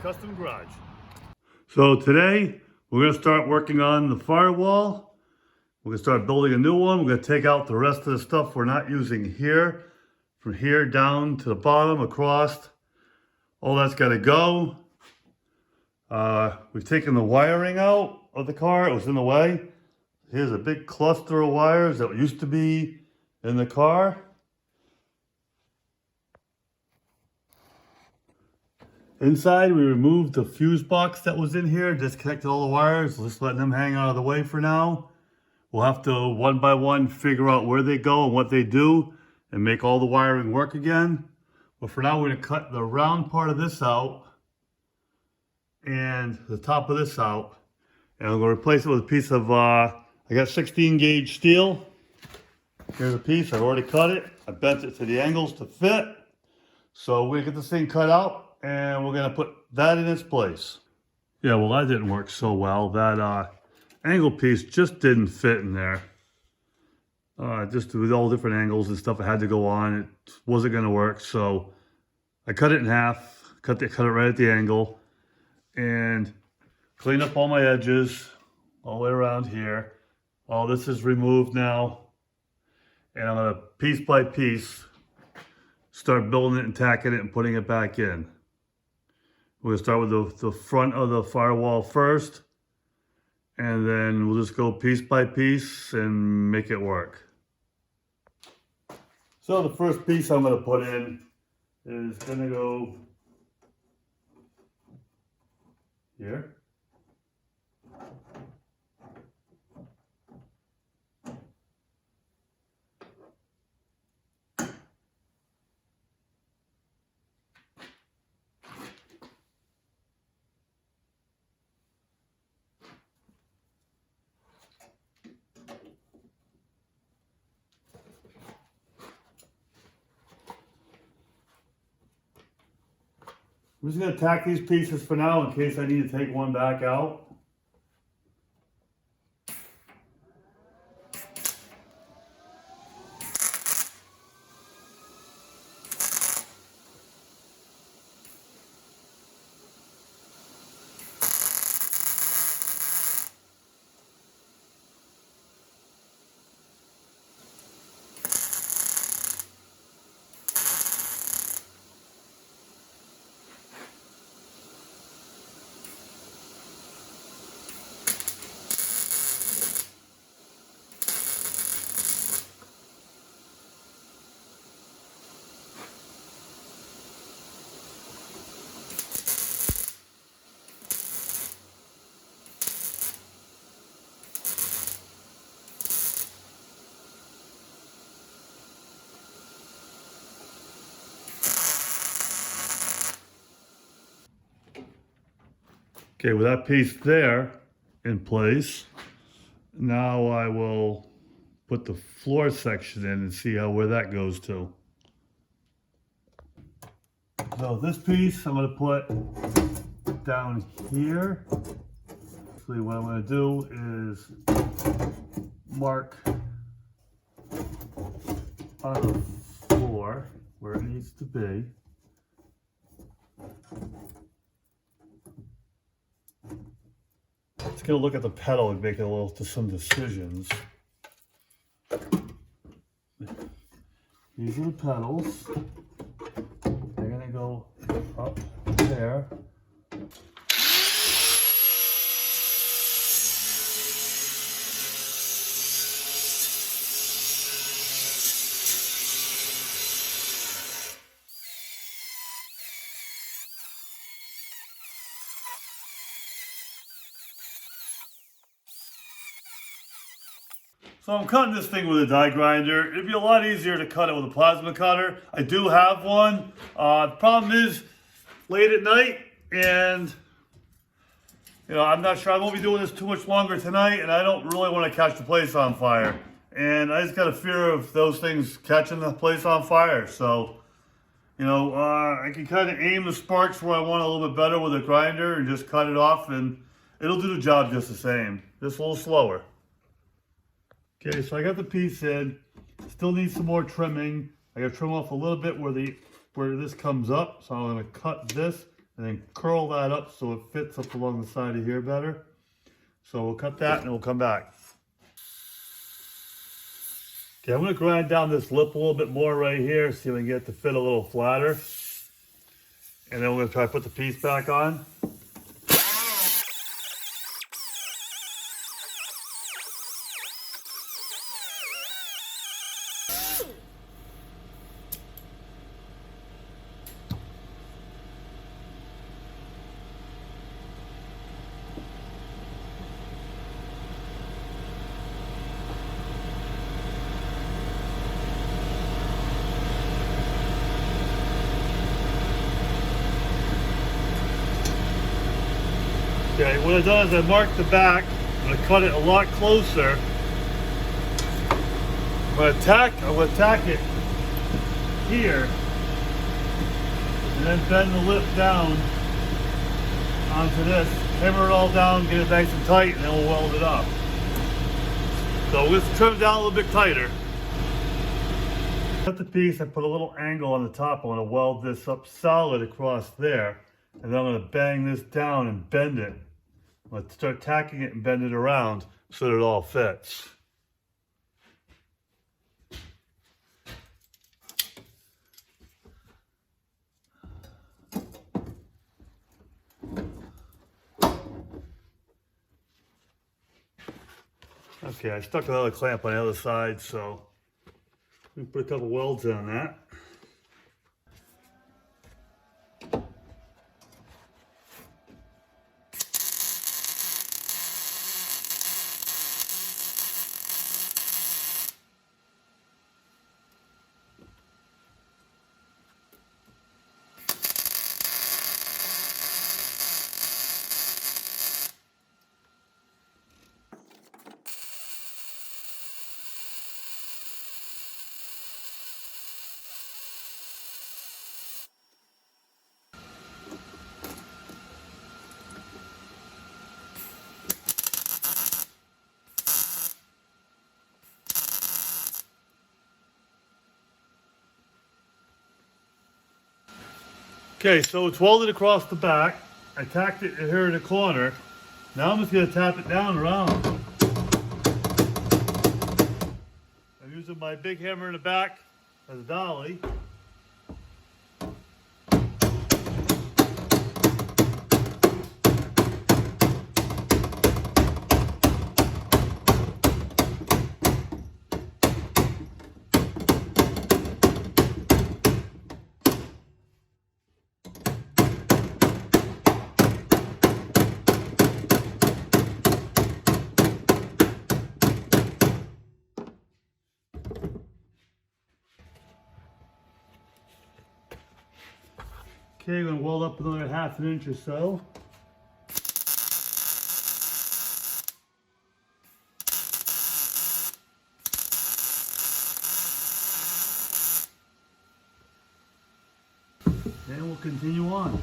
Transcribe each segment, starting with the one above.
Custom Garage. So today we're going to start working on the firewall. We're going to start building a new one. We're going to take out the rest of the stuff we're not using here. From here down to the bottom, across. All that's got to go. We've taken the wiring out of the car. It was in the way. Here's a big cluster of wires that used to be in the car. Inside, we removed the fuse box that was in here, disconnected all the wires, just letting them hang out of the way for now. We'll have to, one by one, figure out where they go and what they do and make all the wiring work again. But for now, we're going to cut the round part of this out and the top of this out. And I'm going to replace it with a piece of, I got 16 gauge steel. Here's a piece, I've already cut it. I bent it to the angles to fit. So we're going to get this thing cut out. And we're going to put that in its place. Yeah, well, that didn't work so well. That angle piece just didn't fit in there. Just with all different angles and stuff it had to go on, it wasn't going to work. So I cut it in half, cut it right at the angle, and cleaned up all my edges all the way around here. All this is removed now. And I'm going to, piece by piece, start building it and tacking it and putting it back in. We're going to start with the front of the firewall first, and then we'll just go piece by piece and make it work. So the first piece I'm going to put in is going to go here. I'm just going to tack these pieces for now in case I need to take one back out. Okay, with that piece there in place, now I will put the floor section in and see where that goes to. So this piece I'm going to put down here. Actually, what I'm going to do is mark on the floor where it needs to be. Let's get a look at the pedal and make some decisions. These are the pedals. They're gonna go up there. So I'm cutting this thing with a die grinder. It'd be a lot easier to cut it with a plasma cutter. I do have one. The problem is late at night, and I'm not sure. I won't be doing this too much longer tonight, and I don't really want to catch the place on fire. And I just got a fear of those things catching the place on fire. So, I can kind of aim the sparks where I want a little bit better with a grinder and just cut it off, and it'll do the job just the same. Just a little slower. Okay, so I got the piece in. Still need some more trimming. I got to trim off a little bit where this comes up. So I'm going to cut this and then curl that up so it fits up along the side of here better. So we'll cut that and we'll come back. Okay, I'm going to grind down this lip a little bit more right here, see if we can get it to fit a little flatter. And then we're going to try to put the piece back on. Okay, what I've done is I marked the back. I'm going to cut it a lot closer. I'm going to tack it here, and then bend the lip down onto this. Hammer it all down, get it nice and tight, and then we'll weld it up. So let's trim it down a little bit tighter. Cut the piece, I put a little angle on the top. I want to weld this up solid across there. And then I'm going to bang this down and bend it. Let's start tacking it and bend it around so that it all fits. Okay, I stuck another clamp on the other side, so we put a couple welds on that. Okay, so it's welded across the back. I tacked it here in the corner. Now I'm just going to tap it down around. I'm using my big hammer in the back as a dolly. Okay, I'm going to weld up another 1/2 inch or so. And we'll continue on.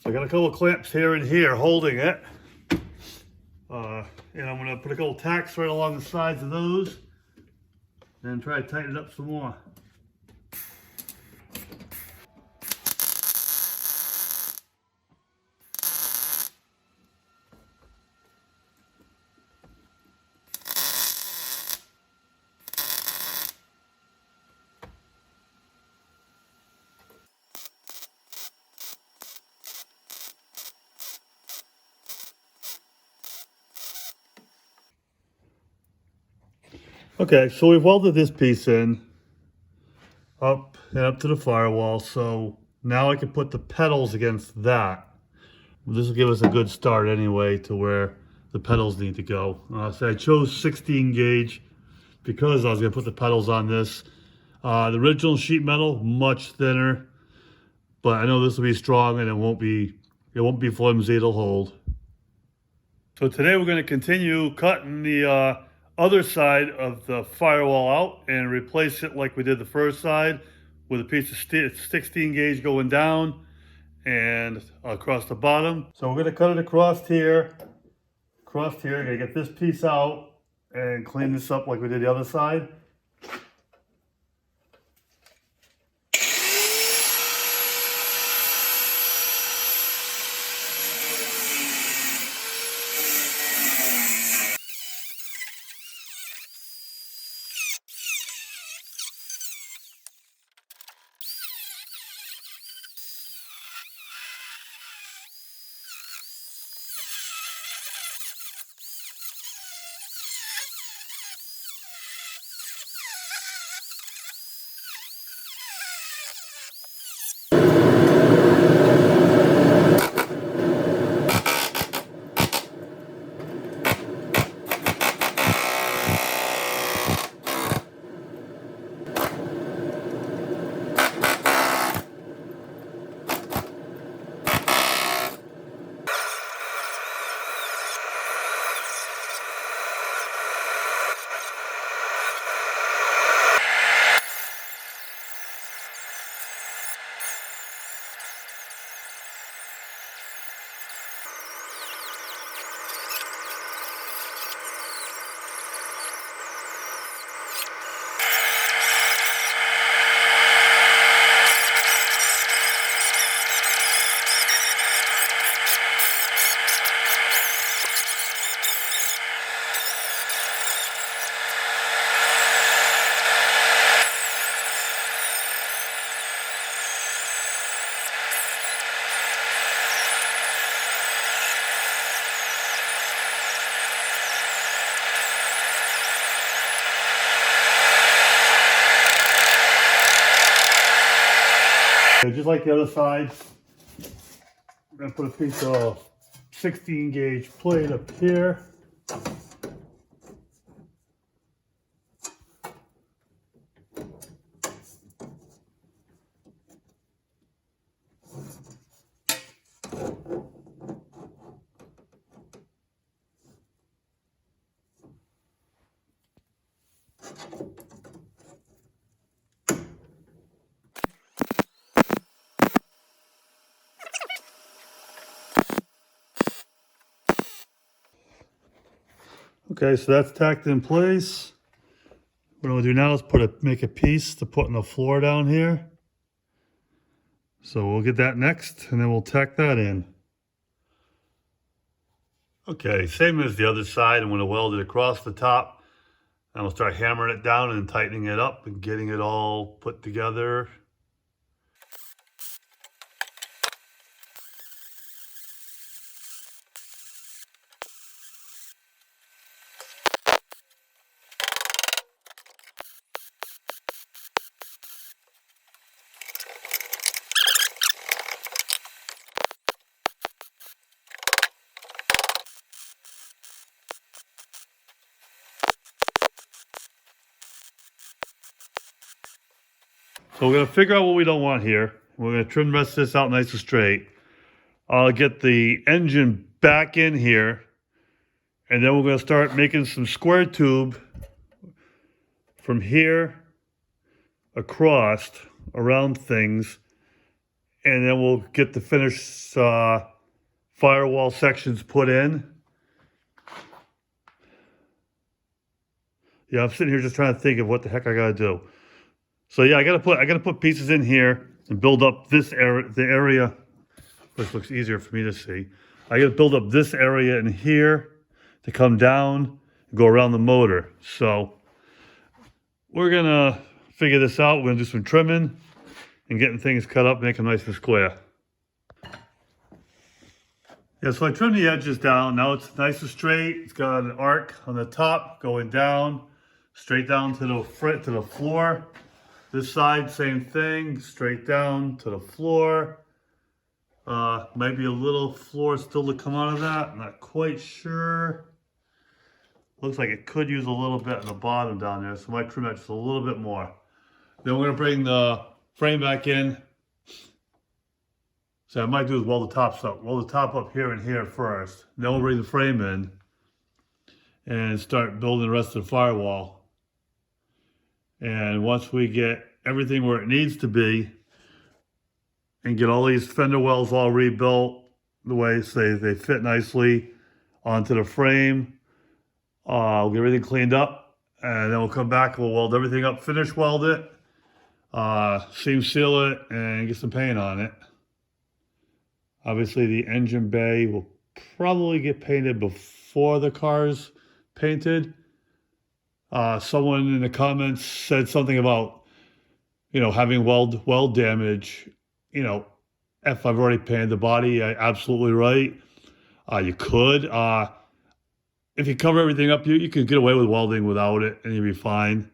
I got a couple of clamps here and here holding it. And I'm going to put a couple tacks right along the sides of those and try to tighten it up some more. Okay, so we've welded this piece in up and up to the firewall, so now I can put the pedals against that. This will give us a good start anyway to where the pedals need to go. So I chose 16 gauge because I was going to put the pedals on this. The original sheet metal, much thinner, but I know this will be strong and it won't be flimsy, it'll hold. So today we're going to continue cutting the other side of the firewall out and replace it like we did the first side with a piece of 16 gauge going down and across the bottom. So we're going to cut it across here, going to get this piece out and clean this up like we did the other side. Okay, just like the other side, I'm going to put a piece of 16 gauge plate up here. Okay, so that's tacked in place. What I'm gonna do now is make a piece to put in the floor down here. So we'll get that next and then we'll tack that in. Okay, same as the other side. I'm gonna weld it across the top. And we'll start hammering it down and tightening it up and getting it all put together. So we're going to figure out what we don't want here. We're going to trim the rest of this out nice and straight. I'll get the engine back in here. And then we're going to start making some square tube from here across around things. And then we'll get the finished firewall sections put in. Yeah, I'm sitting here just trying to think of what the heck I got to do. So yeah, I gotta put pieces in here and build up this area, the area, which looks easier for me to see. I gotta build up this area in here to come down and go around the motor. So we're gonna figure this out. We're gonna do some trimming and getting things cut up, make them nice and square. Yeah, so I trimmed the edges down. Now it's nice and straight. It's got an arc on the top going down, straight down to the floor. This side, same thing, straight down to the floor. Might be a little floor still to come out of that. I'm not quite sure. Looks like it could use a little bit on the bottom down there, so I might trim that just a little bit more. Then we're going to bring the frame back in. So I might do is weld the tops up. Weld the top up here and here first. Then we'll bring the frame in and start building the rest of the firewall. And once we get everything where it needs to be and get all these fender wells all rebuilt the way they fit nicely onto the frame, we'll get everything cleaned up, and then we'll come back and we'll weld everything up, finish weld it, seam seal it, and get some paint on it. Obviously the engine bay will probably get painted before the car's painted. Someone in the comments said something about, having weld damage. If I've already painted the body, absolutely right. You could. If you cover everything up, you can get away with welding without it and you'll be fine.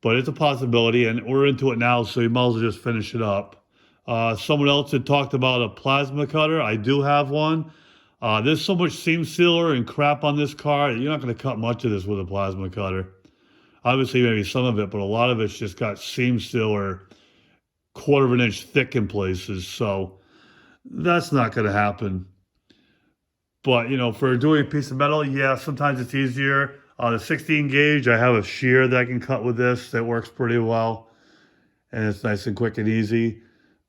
But it's a possibility, and we're into it now, so you might as well just finish it up. Someone else had talked about a plasma cutter. I do have one. There's so much seam sealer and crap on this car, you're not going to cut much of this with a plasma cutter. Obviously, maybe some of it, but a lot of it's just got seam sealer 1/4 of an inch thick in places, so that's not going to happen. But, for doing a piece of metal, yeah, sometimes it's easier. The 16 gauge, I have a shear that I can cut with this that works pretty well, and it's nice and quick and easy.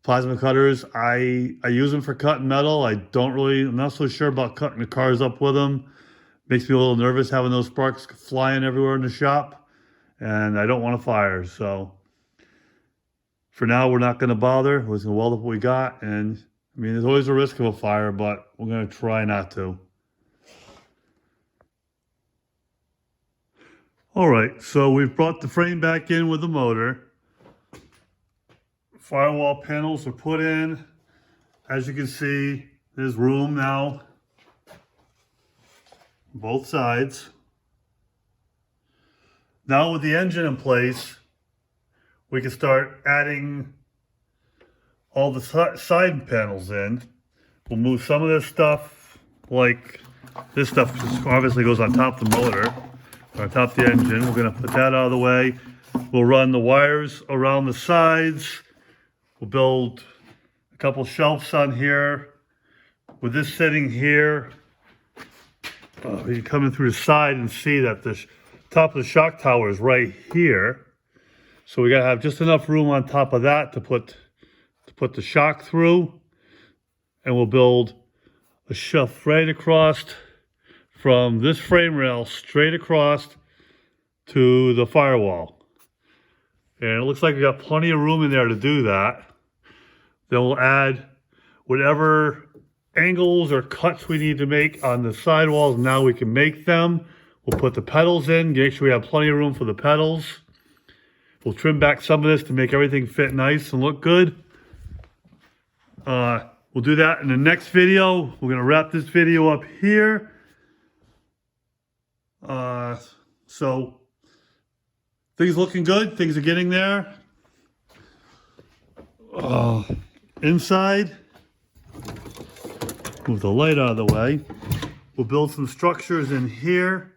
Plasma cutters, I use them for cutting metal. I'm not so sure about cutting the cars up with them. Makes me a little nervous having those sparks flying everywhere in the shop, and I don't want a fire. So for now, we're not going to bother. We're just going to weld up what we got, and there's always a risk of a fire, but we're going to try not to. All right, so we've brought the frame back in with the motor. Firewall panels are put in. As you can see, there's room now, both sides. Now with the engine in place, we can start adding all the side panels in. We'll move some of this stuff, like this stuff obviously goes on top of the motor, on top of the engine. We're gonna put that out of the way. We'll run the wires around the sides. We'll build a couple shelves on here. With this sitting here, you can come in through the side and see that the top of the shock tower is right here. So we gotta have just enough room on top of that to put the shock through. And we'll build a shelf right across from this frame rail straight across to the firewall. And it looks like we got plenty of room in there to do that. Then we'll add whatever angles or cuts we need to make on the sidewalls. Now we can make them. We'll put the pedals in, make sure we have plenty of room for the pedals. We'll trim back some of this to make everything fit nice and look good. We'll do that in the next video. We're gonna wrap this video up here. So things looking good. Things are getting there. Inside, move the light out of the way. We'll build some structures in here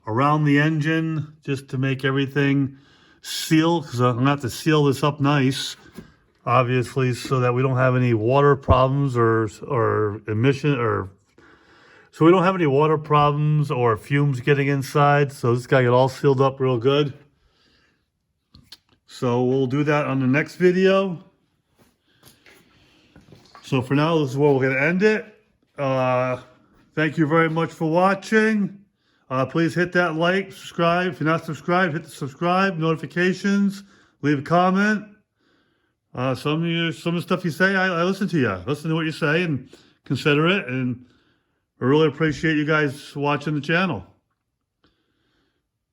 around the engine just to make everything seal, because I'm gonna have to seal this up nice, obviously, so that we don't have any water problems or emission, or so we don't have any water problems or fumes getting inside. So this guy get all sealed up real good. So we'll do that on the next video. So for now, this is where we're going to end it. Thank you very much for watching. Please hit that like, subscribe. If you're not subscribed, hit the subscribe, notifications, leave a comment. Some of the stuff you say, I listen to you. I listen to what you say and consider it. And I really appreciate you guys watching the channel.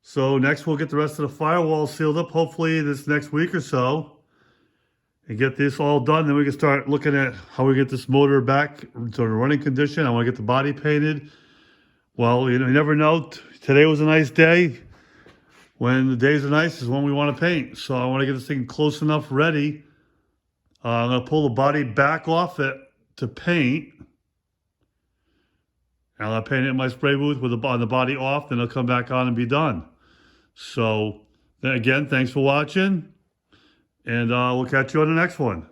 So next we'll get the rest of the firewall sealed up, hopefully this next week or so. And get this all done, then we can start looking at how we get this motor back to a running condition. I want to get the body painted. Well, you never know. Today was a nice day. When the days are nice is when we want to paint. So I want to get this thing close enough ready. I'm going to pull the body back off it to paint. And I'll paint it in my spray booth with the body off, then it'll come back on and be done. So, again, thanks for watching. And we'll catch you on the next one.